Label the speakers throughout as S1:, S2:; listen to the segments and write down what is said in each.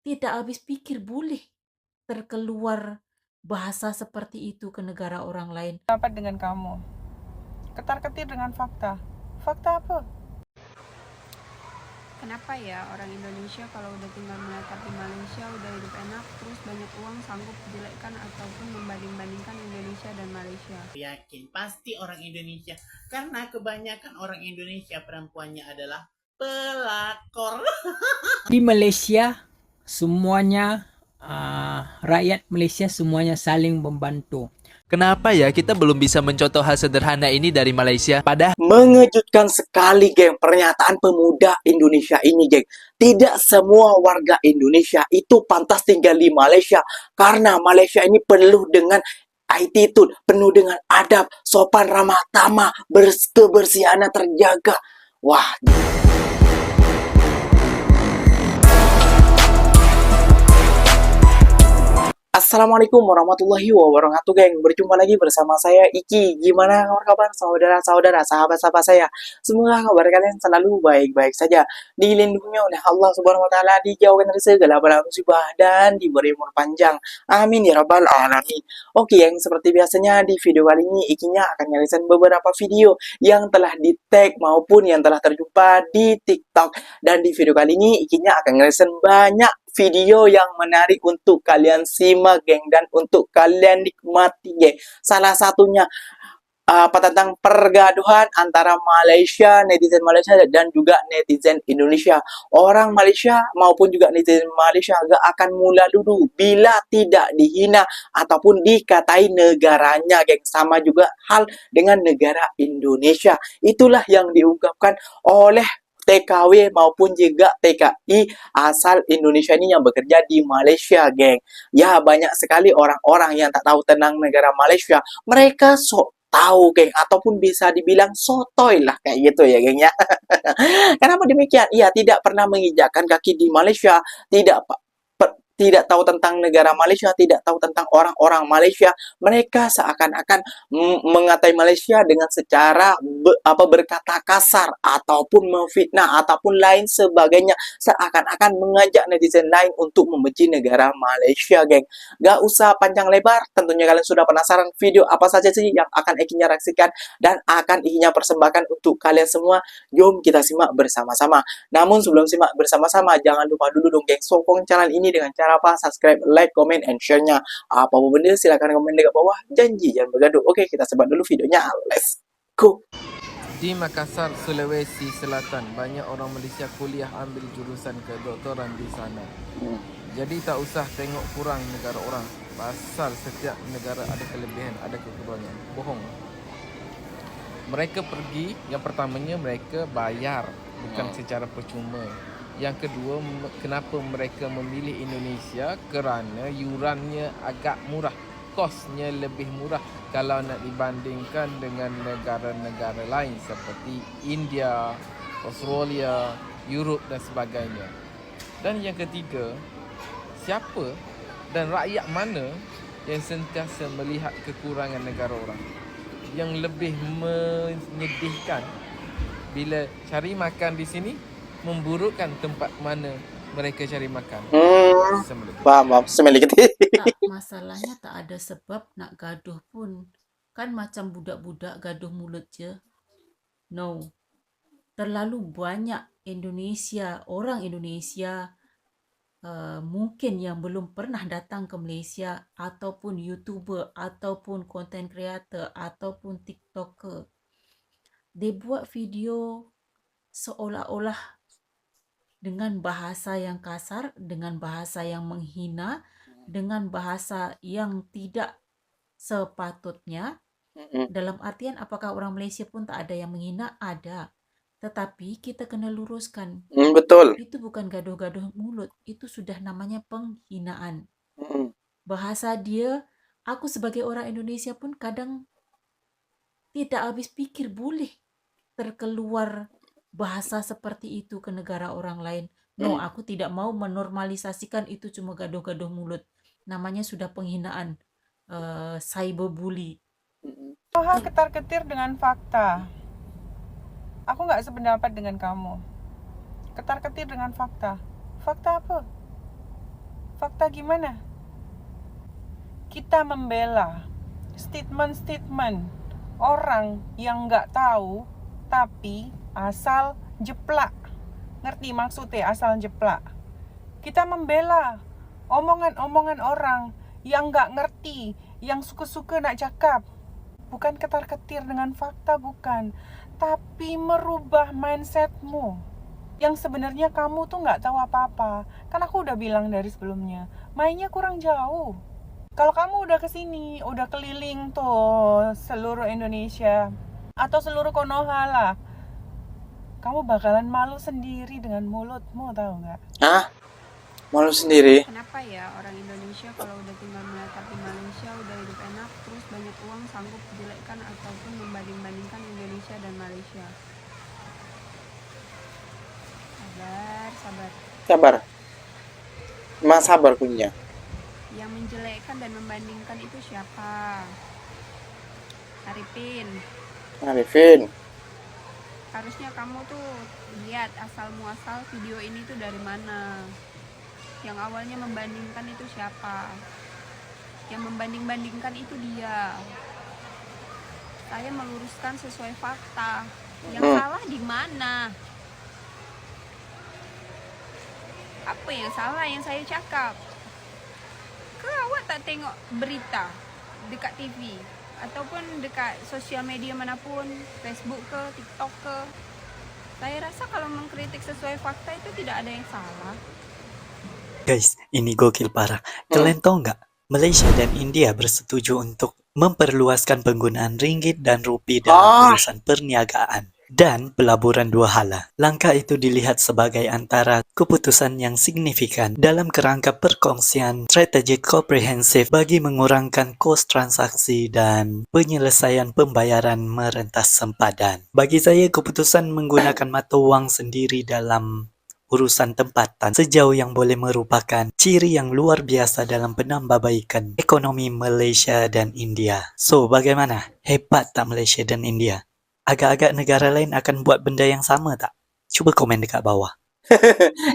S1: Tidak habis pikir boleh terkeluar bahasa seperti itu ke negara orang lain.
S2: Pendapat dengan kamu. Ketar-ketir dengan fakta. Fakta apa?
S3: Kenapa ya orang Indonesia kalau udah tinggal menetap di Malaysia udah hidup enak, terus banyak uang sanggup jelekkan ataupun membanding-bandingkan Indonesia dan Malaysia?
S4: Yakin pasti orang Indonesia, karena kebanyakan orang Indonesia perempuannya adalah pelakor.
S5: Di Malaysia semuanya rakyat Malaysia semuanya saling membantu.
S6: Kenapa ya kita belum bisa mencontoh hal sederhana ini dari Malaysia? Padahal
S7: Mengejutkan sekali, geng, pernyataan pemuda Indonesia ini, geng. Tidak semua warga Indonesia itu pantas tinggal di Malaysia, karena Malaysia ini penuh dengan attitude, penuh dengan adab, sopan ramah tamah, kebersihannya terjaga. Wah, Assalamualaikum warahmatullahi wabarakatuh, geng. Berjumpa lagi bersama saya Iki. Gimana kabar saudara-saudara, sahabat-sahabat saya? Semoga kabar kalian selalu baik-baik saja, dilindungi oleh Allah Subhanahu wa taala, dijauhkan dari segala bala musibah dan diberi umur panjang. Amin ya rabbal alamin. Oke, yang seperti biasanya di video kali ini Ikinya akan nyarisan beberapa video yang telah di-tag maupun yang telah terjumpa di TikTok. Dan di video kali ini Ikinya akan nyarisan banyak video yang menarik untuk kalian simak, geng, dan untuk kalian nikmati, geng. Salah satunya tentang pergaduhan antara netizen Malaysia dan juga netizen Indonesia. Orang Malaysia maupun juga netizen Malaysia gak akan mula dulu bila tidak dihina ataupun dikatai negaranya, geng. Sama juga hal dengan negara Indonesia. Itulah yang diungkapkan oleh TKW maupun juga TKI asal Indonesia ini yang bekerja di Malaysia, geng. Ya, banyak sekali orang-orang yang tak tahu tentang negara Malaysia. Mereka sok tahu, geng, ataupun bisa dibilang sotoy lah kayak gitu ya, geng ya. Kenapa demikian? Ia tidak pernah menginjakkan kaki di Malaysia, tidak tahu tentang negara Malaysia, tidak tahu tentang orang-orang Malaysia. Mereka seakan-akan mengatai Malaysia dengan secara berkata kasar ataupun memfitnah ataupun lain sebagainya, seakan-akan mengajak netizen lain untuk membenci negara Malaysia, geng. Gak usah panjang lebar, tentunya kalian sudah penasaran video apa saja sih yang akan Ikinya reaksikan dan akan Ikinya persembahkan untuk kalian semua. Jom kita simak bersama-sama. Namun sebelum simak bersama-sama, jangan lupa dulu dong, geng, sokong channel ini dengan cara apa? Subscribe, like, comment, and share-nya. Apapun benda silahkan komen di bawah. Janji jangan bergaduh. Oke, kita sebat dulu videonya. Let's go.
S8: Di Makassar, Sulawesi Selatan, banyak orang Malaysia kuliah ambil jurusan kedoktoran di sana. Jadi tak usah tengok kurang negara orang, pasal setiap negara ada kelebihan, ada kekurangan. Bohong. Mereka pergi, yang pertamanya mereka bayar, bukan secara percuma. Yang kedua, kenapa mereka memilih Indonesia? Kerana yurannya agak murah, kosnya lebih murah kalau nak dibandingkan dengan negara-negara lain seperti India, Australia, Europe dan sebagainya. Dan yang ketiga, siapa dan rakyat mana yang sentiasa melihat kekurangan negara orang? Yang lebih menyedihkan, bila cari makan di sini memburukkan tempat mana mereka cari makan.
S7: Paham, semedikit.
S1: Tak, masalahnya tak ada sebab nak gaduh pun. Kan macam budak-budak gaduh mulut je. No. Terlalu banyak orang Indonesia mungkin yang belum pernah datang ke Malaysia, ataupun YouTuber, ataupun content creator, ataupun TikToker. Dia buat video seolah-olah dengan bahasa yang kasar, dengan bahasa yang menghina, dengan bahasa yang tidak sepatutnya. Dalam artian apakah orang Malaysia pun tak ada yang menghina? Ada. Tetapi kita kena luruskan.
S7: Betul.
S1: Itu bukan gaduh-gaduh mulut. Itu sudah namanya penghinaan. Bahasa dia, aku sebagai orang Indonesia pun kadang tidak habis pikir boleh terkeluar bahasa seperti itu ke negara orang lain. No, aku tidak mau menormalisasikan itu cuma gaduh-gaduh mulut. Namanya sudah penghinaan, cyberbully.
S2: Hal ketar-ketir dengan fakta. Aku gak sependapat dengan kamu. Ketar-ketir dengan fakta. Fakta apa? fakta gimana? Kita membela statement-statement orang yang nggak tahu tapi asal jeplak. Ngerti maksudnya asal jeplak? Kita membela omongan-omongan orang yang nggak ngerti, yang suka-suka nak cakap. Bukan ketar-ketir dengan fakta, bukan. Tapi merubah mindsetmu. Yang sebenarnya kamu tuh nggak tahu apa-apa. Kan aku udah bilang dari sebelumnya, mainnya kurang jauh. Kalau kamu udah kesini, udah keliling tuh seluruh Indonesia atau seluruh Konoha lah, kamu bakalan malu sendiri dengan mulutmu, tahu nggak?
S7: Ah, malu sendiri.
S3: Kenapa ya orang Indonesia kalau udah tinggal menetap di Malaysia udah hidup enak, terus banyak uang sanggup jelekkan ataupun membanding-bandingkan Indonesia dan Malaysia? Sabar.
S7: Sabar. Emang sabar kuncinya.
S3: Yang menjelekkan dan membandingkan itu siapa?
S7: Arifin.
S3: Harusnya kamu tuh lihat asal muasal video ini tuh dari mana. Yang awalnya membandingkan itu siapa? Yang membanding-bandingkan itu dia. Saya meluruskan sesuai fakta. Yang salah di mana? Apa yang salah yang saya cakap? Awak tak tengok berita dekat TV ataupun dekat sosial media manapun, Facebook ke, TikTok ke? Saya rasa kalau mengkritik sesuai fakta itu tidak ada yang salah.
S9: Guys, ini gokil parah. Kalian tahu nggak? Malaysia dan India bersetuju untuk memperluaskan penggunaan ringgit dan rupiah dalam urusan perniagaan dan pelaburan dua hala. Langkah itu dilihat sebagai antara keputusan yang signifikan dalam kerangka perkongsian strategik komprehensif bagi mengurangkan kos transaksi dan penyelesaian pembayaran merentas sempadan. Bagi saya, keputusan menggunakan mata wang sendiri dalam urusan tempatan sejauh yang boleh merupakan ciri yang luar biasa dalam penambahbaikan ekonomi Malaysia dan India. So, bagaimana? Hebat tak Malaysia dan India? Agak-agak negara lain akan buat benda yang sama tak? Cuba komen dekat bawah.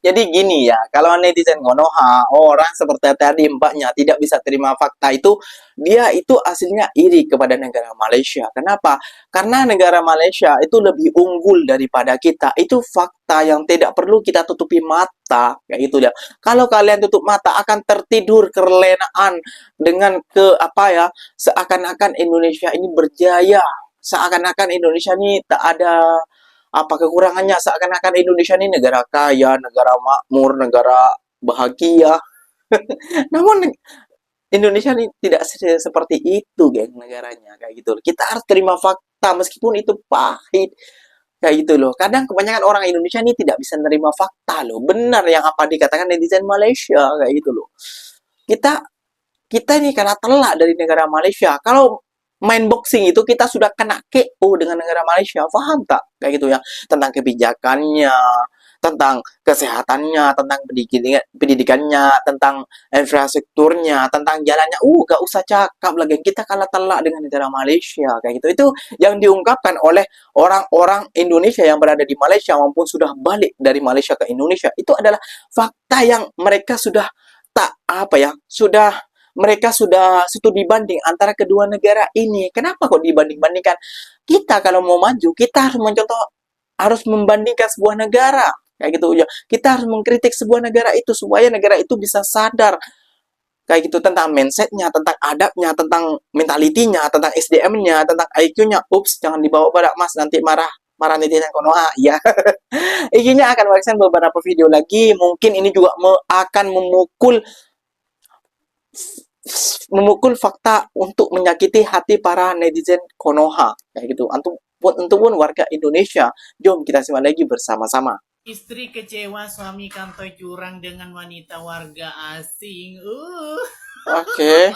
S7: Jadi gini ya, kalau netizen Konoha, orang seperti tadi mbaknya tidak bisa terima fakta itu, dia itu aslinya iri kepada negara Malaysia. Kenapa? Karena negara Malaysia itu lebih unggul daripada kita. Itu fakta yang tidak perlu kita tutupi mata, kayak gitu ya. Kalau kalian tutup mata akan tertidur kerelenaan dengan seakan-akan Indonesia ini berjaya, seakan-akan Indonesia ini tak ada apa kekurangannya, seakan-akan Indonesia ini negara kaya, negara makmur, negara bahagia. Namun Indonesia ini tidak seperti itu, geng, negaranya kayak gitu. Kita harus terima fakta meskipun itu pahit. Kayak gitu loh. Kadang kebanyakan orang Indonesia ini tidak bisa menerima fakta loh. Benar yang apa dikatakan netizen Malaysia kayak gitu loh. Kita ini karena telak dari negara Malaysia. Kalau main boxing itu kita sudah kena KO dengan negara Malaysia, paham tak? Kayak gitu ya, tentang kebijakannya, tentang kesehatannya, tentang pendidikannya, tentang infrastrukturnya, tentang jalannya. Gak usah cakap lagi, kita kalah telak dengan negara Malaysia, kayak gitu. Itu yang diungkapkan oleh orang-orang Indonesia yang berada di Malaysia maupun sudah balik dari Malaysia ke Indonesia. Itu adalah fakta yang mereka sudah mereka sudah studi banding antara kedua negara ini. Kenapa kok dibanding-bandingkan? Kita kalau mau maju, kita harus membandingkan sebuah negara. Kayak gitu ya. Kita harus mengkritik sebuah negara itu supaya negara itu bisa sadar kayak gitu tentang mindsetnya, tentang adabnya, tentang mentalitinya, tentang SDM-nya, tentang IQ-nya. Ups, jangan dibawa pada Mas, nanti marah netizen Konoha ya. Ini akan mereksan beberapa video lagi. Mungkin ini juga akan memukul fakta untuk menyakiti hati para netizen Konoha kayak gitu. Untuk pun warga Indonesia. Jom kita simak lagi bersama-sama.
S4: Istri kecewa suami kantoi curang dengan wanita warga asing.
S7: Oke.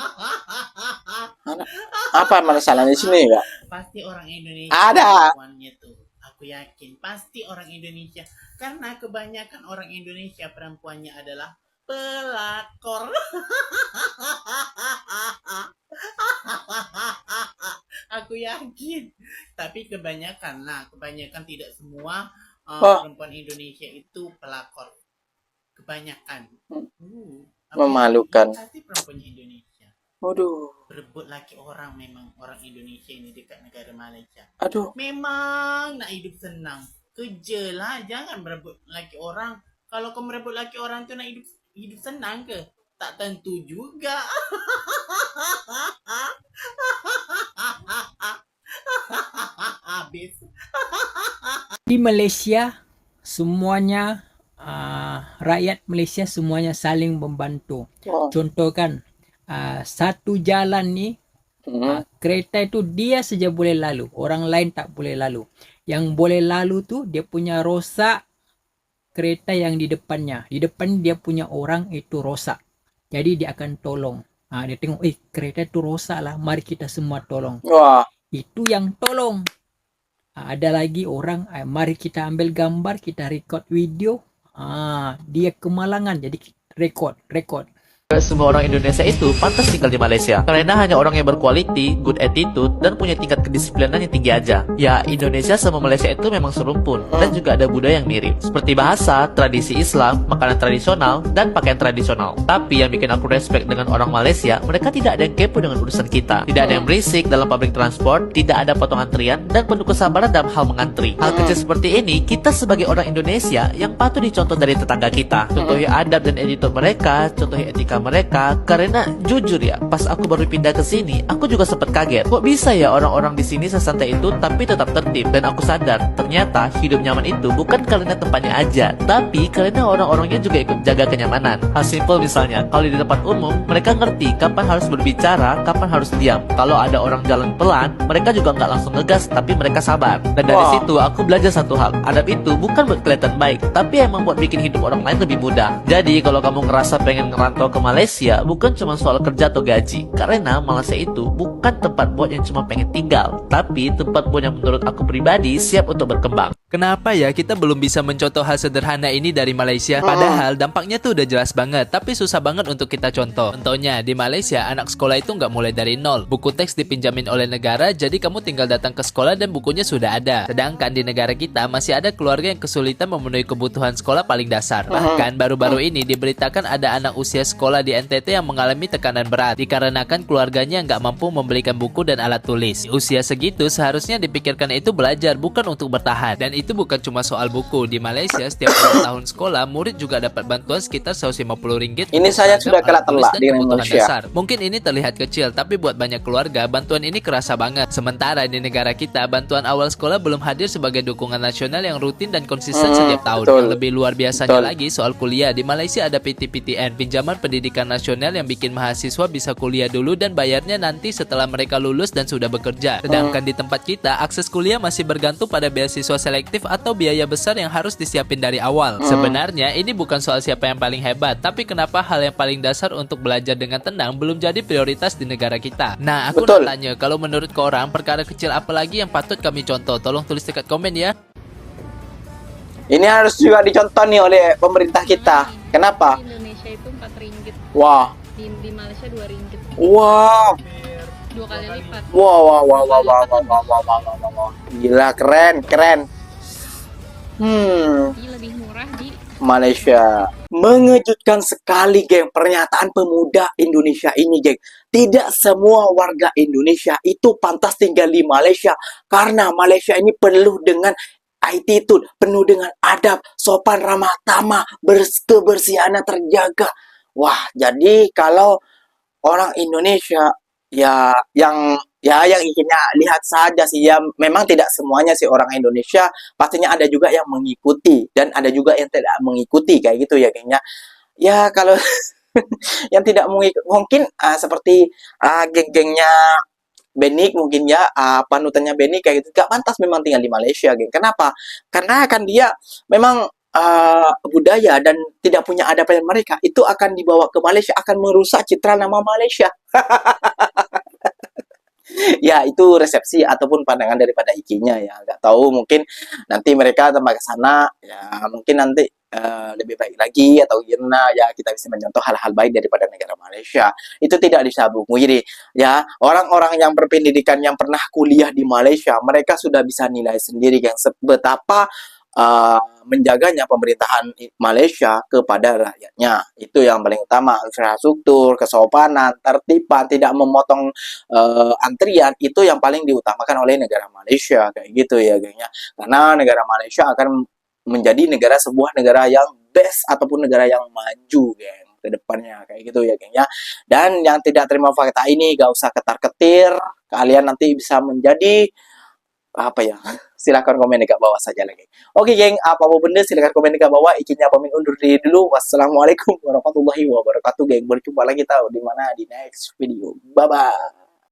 S7: Apa masalah di sini ya?
S4: Pasti orang Indonesia.
S7: Ada.
S4: Tuh. Aku yakin pasti orang Indonesia. Karena kebanyakan orang Indonesia perempuannya adalah pelakor. Aku yakin. Tapi kebanyakan tidak semua perempuan Indonesia itu pelakor. Kebanyakan.
S7: Memalukan.
S4: Pasti perempuannya Indonesia.
S7: Waduh.
S4: Berebut laki orang, memang orang Indonesia ini dekat negara Malaysia.
S7: Aduh.
S4: Memang nak hidup senang. Kerja lah, jangan berebut laki orang. Kalau kau merebut laki orang tu nak hidup senang ke? Tak tentu juga. Habis.
S5: Di Malaysia semuanya rakyat Malaysia semuanya saling membantu.
S7: Oh.
S5: Contoh kan satu jalan ni kereta itu dia saja boleh lalu, orang lain tak boleh lalu. Yang boleh lalu tu dia punya rosak kereta yang di depannya. Di depan dia punya orang itu rosak. Jadi dia akan tolong. Dia tengok kereta itu rosak lah, mari kita semua tolong.
S7: Wah.
S5: Itu yang tolong. Ada lagi orang, mari kita ambil gambar, kita record video. Dia kemalangan, jadi record.
S6: Semua orang Indonesia itu pantas tinggal di Malaysia karena hanya orang yang berkualiti, good attitude, dan punya tingkat kedisiplinan yang tinggi aja. Ya, Indonesia sama Malaysia itu memang serumpun dan juga ada budaya yang mirip, seperti bahasa, tradisi Islam, makanan tradisional, dan pakaian tradisional. Tapi yang bikin aku respect dengan orang Malaysia, mereka tidak ada yang kepo dengan urusan kita. Tidak ada yang berisik dalam public transport, tidak ada potong antrian, dan penuh kesabaran dalam hal mengantri. Hal kecil seperti ini, kita sebagai orang Indonesia yang patut dicontoh dari tetangga kita. Contohi adab dan attitude mereka, contohi etika mereka, karena jujur ya, pas aku baru pindah ke sini, aku juga sempat kaget. Kok bisa ya orang-orang di sini sesantai itu tapi tetap tertib? Dan aku sadar, ternyata hidup nyaman itu bukan karena tempatnya aja, tapi karena orang-orangnya juga ikut jaga kenyamanan. Hal simple misalnya, kalau di tempat umum, mereka ngerti kapan harus berbicara, kapan harus diam. Kalau ada orang jalan pelan, mereka juga nggak langsung ngegas, tapi mereka sabar. Dan dari situ aku belajar satu hal, adab itu bukan buat kelihatan baik, tapi emang buat bikin hidup orang lain lebih mudah. Jadi kalau kamu ngerasa pengen ngerantau ke Malaysia, bukan cuma soal kerja atau gaji, karena Malaysia itu bukan tempat buat yang cuma pengen tinggal, tapi tempat buat yang menurut aku pribadi siap untuk berkembang. Kenapa ya kita belum bisa mencontoh hal sederhana ini dari Malaysia? Padahal dampaknya tuh udah jelas banget, tapi susah banget untuk kita contoh. Contohnya, di Malaysia anak sekolah itu nggak mulai dari nol. Buku teks dipinjamin oleh negara, jadi kamu tinggal datang ke sekolah dan bukunya sudah ada. Sedangkan di negara kita masih ada keluarga yang kesulitan memenuhi kebutuhan sekolah paling dasar. Bahkan baru-baru ini diberitakan ada anak usia sekolah di NTT yang mengalami tekanan berat dikarenakan keluarganya nggak mampu membelikan buku dan alat tulis. Di usia segitu seharusnya dipikirkan itu belajar, bukan untuk bertahan. Dan itu bukan cuma soal buku. Di Malaysia setiap tahun sekolah murid juga dapat bantuan sekitar RM150.
S7: Ini saya sudah kalah telak di Indonesia.
S6: Dasar. Mungkin ini terlihat kecil, tapi buat banyak keluarga bantuan ini kerasa banget. Sementara di negara kita bantuan awal sekolah belum hadir sebagai dukungan nasional yang rutin dan konsisten setiap tahun. Yang lebih luar biasanya lagi soal kuliah. Di Malaysia ada PTPTN, pinjaman pendidikan nasional, yang bikin mahasiswa bisa kuliah dulu dan bayarnya nanti setelah mereka lulus dan sudah bekerja. Sedangkan di tempat kita akses kuliah masih bergantung pada beasiswa selektif atau biaya besar yang harus disiapin dari awal. Sebenarnya ini bukan soal siapa yang paling hebat, tapi kenapa hal yang paling dasar untuk belajar dengan tenang belum jadi prioritas di negara kita. Nah, aku nak tanya, kalau menurut korang perkara kecil apa lagi yang patut kami contoh? Tolong tulis dekat komen ya.
S7: Ini harus juga dicontoh nih oleh pemerintah kita. Kenapa?
S3: Di Indonesia itu RM4.
S7: Wah.
S3: Di Malaysia RM2.
S7: Wow.
S3: 2 kali lipat.
S7: Wow. Gila, keren.
S3: Jadi lebih murah di
S7: Malaysia. Mengejutkan sekali, geng, pernyataan pemuda Indonesia ini, geng. Tidak semua warga Indonesia itu pantas tinggal di Malaysia, karena Malaysia ini penuh dengan attitude, penuh dengan adab, sopan ramah tamah, kebersihannya terjaga. Wah, jadi kalau orang Indonesia yang inginnya lihat saja sih, ya memang tidak semuanya sih orang Indonesia, pastinya ada juga yang mengikuti dan ada juga yang tidak mengikuti kayak gitu ya kayaknya. Ya kalau yang tidak mengikuti mungkin seperti geng-gengnya Benik mungkin ya, panutannya Benik kayak gitu, gak pantas memang tinggal di Malaysia, geng. Kenapa? Karena kan dia memang budaya dan tidak punya adaban mereka, itu akan dibawa ke Malaysia, akan merusak citra nama Malaysia. Ya, itu resepsi ataupun pandangan daripada Ikinya ya. Nggak tahu, mungkin nanti mereka tambah ke sana, ya mungkin nanti lebih baik lagi atau gimana ya, kita bisa mencontoh hal-hal baik daripada negara Malaysia. Itu tidak bisa pungkiri ya. Orang-orang yang berpendidikan yang pernah kuliah di Malaysia, mereka sudah bisa nilai sendiri yang betapa menjaganya pemerintahan Malaysia kepada rakyatnya. Itu yang paling utama. Infrastruktur, kesopanan, tertiban, tidak memotong antrian, itu yang paling diutamakan oleh negara Malaysia, kayak gitu ya gengnya. Karena negara Malaysia akan menjadi sebuah negara yang best ataupun negara yang maju, geng, ke depannya, kayak gitu ya geng ya. Dan yang tidak terima fakta ini gak usah ketar-ketir, kalian nanti bisa menjadi apa ya, silahkan komen di bawah saja lagi. Oke geng, apa-apa benda silahkan komen di bawah. Ikinya pamit undur diri dulu. Wassalamualaikum warahmatullahi wabarakatuh geng. Berjumpa lagi tahu di mana di next video. Bye bye.